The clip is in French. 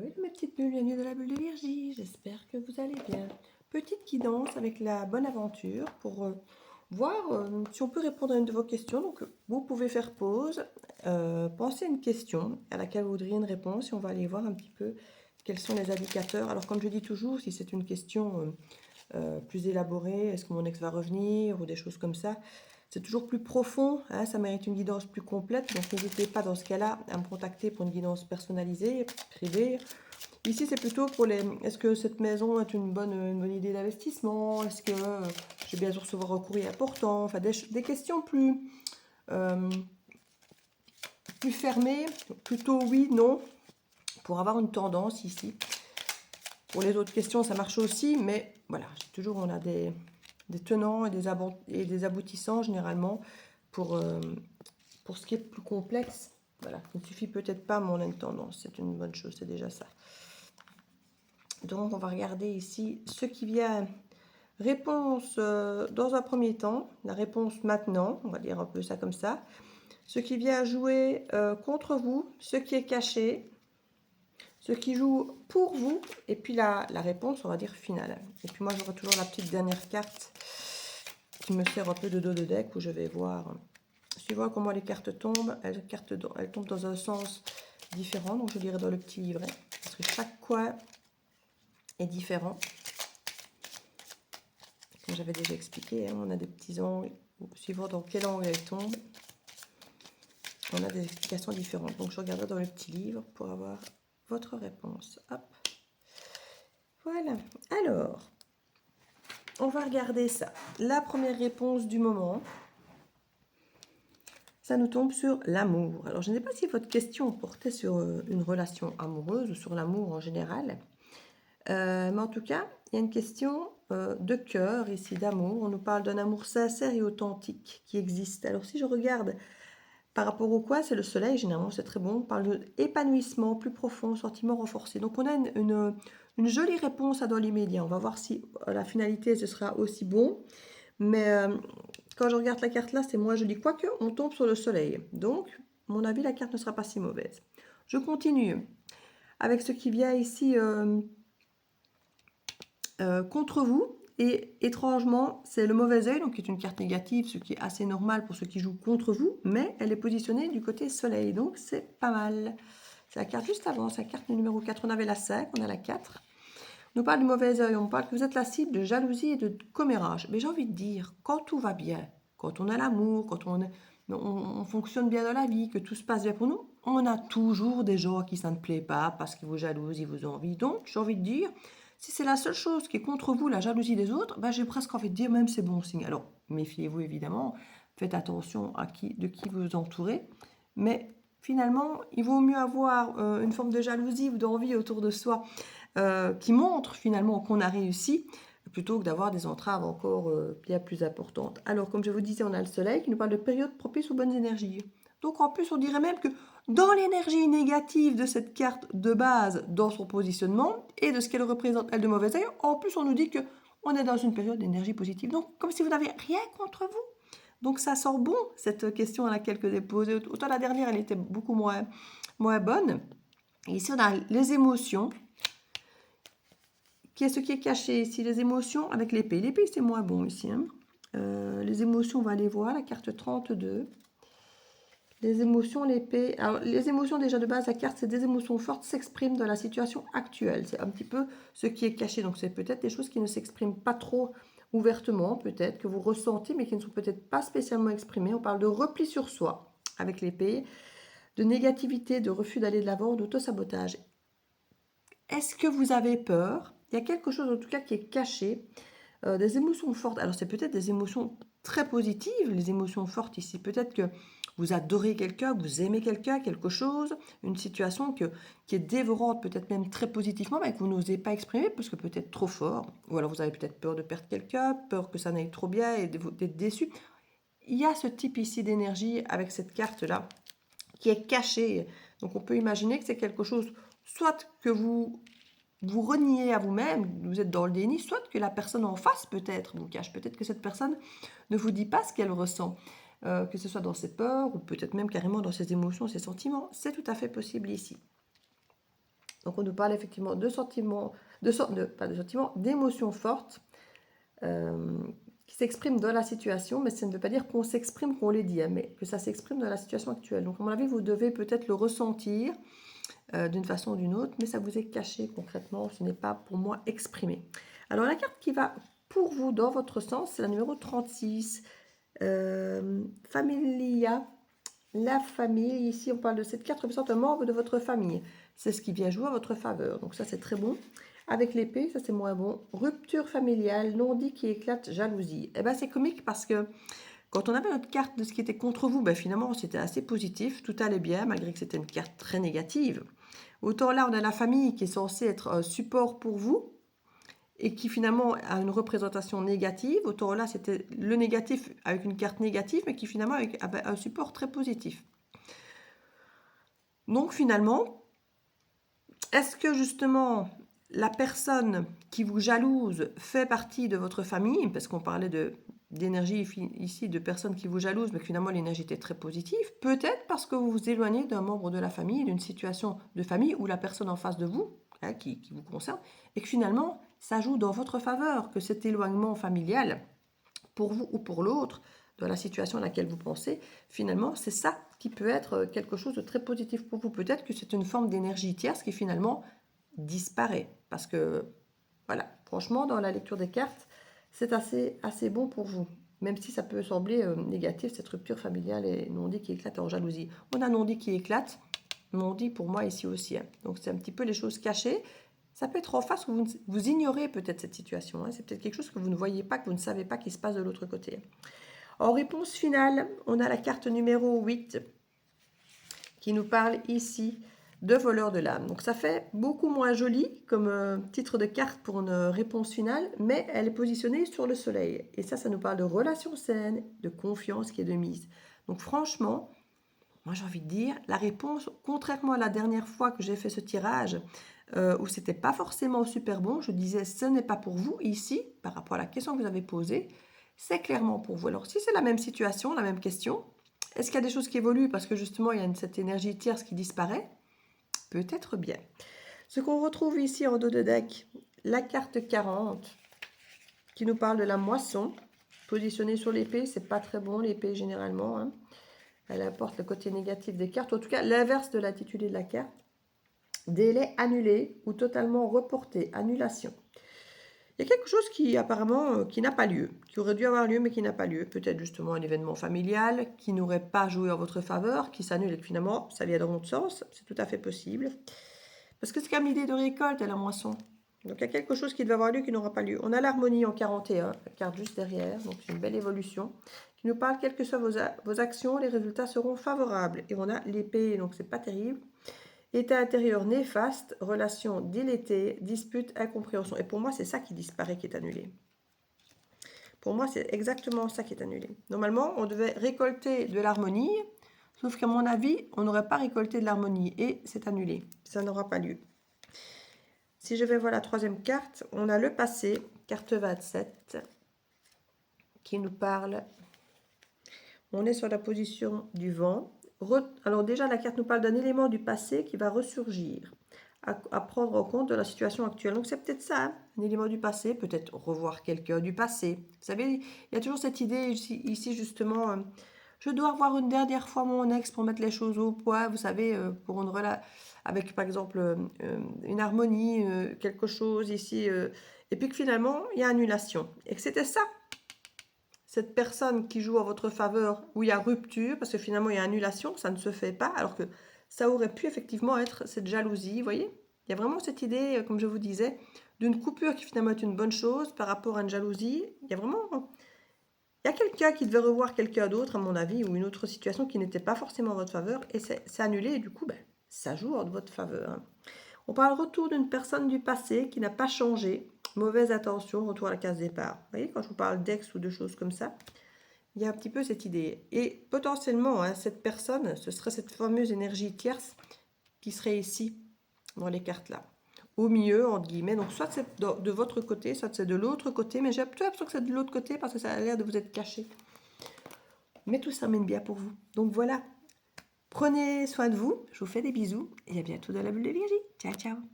Hello mes petites bulles, bienvenue dans la bulle d'énergie, j'espère que vous allez bien. Petite guidance avec la bonne aventure pour voir si on peut répondre à une de vos questions. Donc vous pouvez faire pause, pensez à une question à laquelle vous voudriez une réponse et on va aller voir un petit peu quels sont les indicateurs. Alors comme je dis toujours, si c'est une question plus élaborée, est-ce que mon ex va revenir ou des choses comme ça, c'est toujours plus profond, hein, ça mérite une guidance plus complète, donc n'hésitez pas dans ce cas-là à me contacter pour une guidance personnalisée, privée. Ici, c'est plutôt pour les... Est-ce que cette maison est une bonne idée d'investissement? Est-ce que je vais bien sûr recevoir un courrier important? Enfin, des questions euh, plus fermées, plutôt oui, non, pour avoir une tendance ici. Pour les autres questions, ça marche aussi, mais voilà, toujours on a des tenants et des aboutissants généralement pour ce qui est plus complexe. Voilà, il ne suffit peut-être pas, mais on a une tendance, c'est une bonne chose, c'est déjà ça. Donc on va regarder ici ce qui vient. Réponse dans un premier temps, la réponse maintenant, on va dire un peu ça comme ça. Ce qui vient jouer contre vous, ce qui est caché, ce qui joue pour vous, et puis la réponse, on va dire finale. Et puis moi j'aurai toujours la petite dernière carte qui me sert un peu de dos de deck où je vais voir, suivant comment les cartes tombent, elles tombent dans un sens différent, donc je lirai dans le petit livret, parce que chaque coin est différent. Comme j'avais déjà expliqué, hein, on a des petits angles, suivant dans quel angle elles tombent, on a des explications différentes. Donc je regarderai dans le petit livre pour avoir votre réponse. Hop. Voilà. Alors, on va regarder ça. La première réponse du moment, ça nous tombe sur l'amour. Alors, je ne sais pas si votre question portait sur une relation amoureuse ou sur l'amour en général. Mais en tout cas, il y a une question de cœur ici, d'amour. On nous parle d'un amour sincère et authentique qui existe. Alors, si je regarde par rapport au quoi, c'est le soleil, généralement c'est très bon. On parle d'épanouissement plus profond, sentiment renforcé. Donc on a une jolie réponse à dans l'immédiat. On va voir si la finalité ce sera aussi bon. Mais quand je regarde la carte là, c'est moins joli. Quoique, on tombe sur le soleil. Donc, à mon avis, la carte ne sera pas si mauvaise. Je continue avec ce qui vient ici contre vous. Et étrangement, c'est le mauvais œil, donc qui est une carte négative, ce qui est assez normal pour ceux qui jouent contre vous, mais elle est positionnée du côté soleil, donc c'est pas mal. C'est la carte juste avant, c'est la carte numéro 4, on avait la 5, on a la 4. On nous parle du mauvais œil, on parle que vous êtes la cible de jalousie et de commérage. Mais j'ai envie de dire, quand tout va bien, quand on a l'amour, quand on fonctionne bien dans la vie, que tout se passe bien pour nous, on a toujours des gens à qui ça ne plaît pas, parce qu'ils vous jalousent, ils vous envient. Donc, j'ai envie de dire, si c'est la seule chose qui est contre vous, la jalousie des autres, ben j'ai presque envie de dire même c'est bon signe. Alors, méfiez-vous évidemment, faites attention de qui vous vous entourez, mais finalement, il vaut mieux avoir une forme de jalousie ou d'envie autour de soi qui montre finalement qu'on a réussi, plutôt que d'avoir des entraves encore bien plus importantes. Alors, comme je vous disais, on a le soleil qui nous parle de période propice aux bonnes énergies. Donc, en plus, on dirait même que dans l'énergie négative de cette carte de base, dans son positionnement, et de ce qu'elle représente, elle, de mauvais œil, en plus, on nous dit que on est dans une période d'énergie positive. Donc, comme si vous n'avez rien contre vous. Donc, ça sent bon, cette question à laquelle vous avez posée. Autant la dernière, elle était beaucoup moins bonne. Et ici, on a les émotions. Qu'est-ce qui est caché ici? Les émotions avec l'épée. L'épée, c'est moins bon ici. Hein. Les émotions, on va aller voir, la carte 32. Les émotions, l'épée. Alors, les émotions, déjà de base, la carte, c'est des émotions fortes s'expriment dans la situation actuelle. C'est un petit peu ce qui est caché. Donc, c'est peut-être des choses qui ne s'expriment pas trop ouvertement, peut-être, que vous ressentez, mais qui ne sont peut-être pas spécialement exprimées. On parle de repli sur soi avec l'épée, de négativité, de refus d'aller de l'avant, d'autosabotage. Est-ce que vous avez peur? Il y a quelque chose en tout cas qui est caché. Des émotions fortes. Alors c'est peut-être des émotions très positives, les émotions fortes ici. Peut-être que vous adorez quelqu'un, vous aimez quelqu'un, quelque chose, une situation qui est dévorante, peut-être même très positivement, mais que vous n'osez pas exprimer parce que peut-être trop fort. Ou alors vous avez peut-être peur de perdre quelqu'un, peur que ça n'aille trop bien et d'être déçu. Il y a ce type ici d'énergie avec cette carte-là qui est cachée. Donc on peut imaginer que c'est quelque chose, soit que vous reniez à vous-même, vous êtes dans le déni, soit que la personne en face peut-être vous cache, peut-être que cette personne ne vous dit pas ce qu'elle ressent, que ce soit dans ses peurs ou peut-être même carrément dans ses émotions, ses sentiments, c'est tout à fait possible ici. Donc on nous parle effectivement de sentiments, pas de sentiments, d'émotions fortes qui s'expriment dans la situation, mais ça ne veut pas dire qu'on s'exprime, qu'on les dit, hein, mais que ça s'exprime dans la situation actuelle. Donc à mon avis, vous devez peut-être le ressentir d'une façon ou d'une autre, mais ça vous est caché concrètement, ce n'est pas pour moi exprimé. Alors la carte qui va pour vous dans votre sens, c'est la numéro 36, Familia. La famille, ici on parle de cette carte représente un membre de votre famille. C'est ce qui vient jouer à votre faveur. Donc ça c'est très bon. Avec l'épée, ça c'est moins bon. Rupture familiale, non-dit qui éclate, jalousie. Eh bien c'est comique parce que quand on avait notre carte de ce qui était contre vous, ben finalement c'était assez positif, tout allait bien malgré que c'était une carte très négative. Autant là on a la famille qui est censée être un support pour vous et qui finalement a une représentation négative. Autant là, c'était le négatif avec une carte négative, mais qui finalement avait un support très positif. Donc finalement, est-ce que justement la personne qui vous jalouse fait partie de votre famille? Parce qu'on parlait d'énergie ici, de personnes qui vous jalousent, mais que finalement l'énergie était très positive. Peut-être parce que vous vous éloignez d'un membre de la famille, d'une situation de famille où la personne en face de vous, hein, qui vous concerne, et que finalement ça joue dans votre faveur, que cet éloignement familial, pour vous ou pour l'autre, dans la situation à laquelle vous pensez, finalement c'est ça qui peut être quelque chose de très positif pour vous. Peut-être que c'est une forme d'énergie tierce qui finalement disparaît. Parce que, voilà, franchement, dans la lecture des cartes, c'est assez bon pour vous. Même si ça peut sembler négatif, cette rupture familiale et non-dit qui éclate en jalousie. On a non-dit qui éclate, non-dit pour moi ici aussi. Hein. Donc c'est un petit peu les choses cachées. Ça peut être en face où vous ignorez peut-être cette situation. Hein. C'est peut-être quelque chose que vous ne voyez pas, que vous ne savez pas qui se passe de l'autre côté. En réponse finale, on a la carte numéro 8 qui nous parle ici de voleur de l'âme. Donc ça fait beaucoup moins joli comme titre de carte pour une réponse finale, mais elle est positionnée sur le soleil. Et ça nous parle de relations saines, de confiance qui est de mise. Donc franchement, moi j'ai envie de dire, la réponse, contrairement à la dernière fois que j'ai fait ce tirage, où c'était pas forcément super bon, je disais ce n'est pas pour vous, ici, par rapport à la question que vous avez posée, c'est clairement pour vous. Alors si c'est la même situation, la même question, est-ce qu'il y a des choses qui évoluent parce que justement il y a cette énergie tierce qui disparaît? Peut-être bien. Ce qu'on retrouve ici en dos de deck, la carte 40, qui nous parle de la moisson, positionnée sur l'épée, c'est pas très bon l'épée généralement, hein. Elle apporte le côté négatif des cartes, en tout cas l'inverse de l'intitulé de la carte. Délai annulé ou totalement reporté, annulation. Il y a quelque chose qui apparemment qui n'a pas lieu, qui aurait dû avoir lieu mais qui n'a pas lieu. Peut-être justement un événement familial qui n'aurait pas joué en votre faveur, qui s'annule et que finalement ça vient dans l'autre sens. C'est tout à fait possible. Parce que c'est comme l'idée de récolte à la moisson. Donc il y a quelque chose qui devait avoir lieu qui n'aura pas lieu. On a l'harmonie en 41, la carte juste derrière, donc c'est une belle évolution, qui nous parle quelles que soient vos actions, les résultats seront favorables. Et on a l'épée, donc c'est pas terrible. État intérieur néfaste, relation délétée, dispute, incompréhension. Et pour moi, c'est ça qui disparaît, qui est annulé. Pour moi, c'est exactement ça qui est annulé. Normalement, on devait récolter de l'harmonie, sauf qu'à mon avis, on n'aurait pas récolté de l'harmonie et c'est annulé. Ça n'aura pas lieu. Si je vais voir la troisième carte, on a le passé, carte 27, qui nous parle. On est sur la position du vent. Alors déjà, la carte nous parle d'un élément du passé qui va ressurgir, à prendre en compte de la situation actuelle. Donc c'est peut-être ça, hein, un élément du passé, peut-être revoir quelqu'un du passé. Vous savez, il y a toujours cette idée ici justement, je dois revoir une dernière fois mon ex pour mettre les choses au point, vous savez, pour une relation, avec par exemple une harmonie, quelque chose ici, et puis que finalement, il y a annulation. Et que c'était ça. Cette personne qui joue en votre faveur, où il y a rupture, parce que finalement il y a annulation, ça ne se fait pas, alors que ça aurait pu effectivement être cette jalousie, vous voyez? Il y a vraiment cette idée, comme je vous disais, d'une coupure qui finalement est une bonne chose par rapport à une jalousie. Il y a vraiment... Il y a quelqu'un qui devait revoir quelqu'un d'autre, à mon avis, ou une autre situation qui n'était pas forcément en votre faveur, et c'est annulé, et du coup, ben, ça joue en votre faveur. Hein. On parle retour d'une personne du passé qui n'a pas changé, mauvaise attention, retour à la case départ. Vous voyez, quand je vous parle d'ex ou de choses comme ça, il y a un petit peu cette idée. Et potentiellement, hein, cette personne, ce serait cette fameuse énergie tierce qui serait ici, dans les cartes là. Au milieu, entre guillemets. Donc, soit c'est de votre côté, soit c'est de l'autre côté. Mais j'ai plutôt l'impression que c'est de l'autre côté parce que ça a l'air de vous être caché. Mais tout ça mène bien pour vous. Donc, voilà. Prenez soin de vous, je vous fais des bisous et à bientôt dans la bulle de Virginie. Ciao, ciao!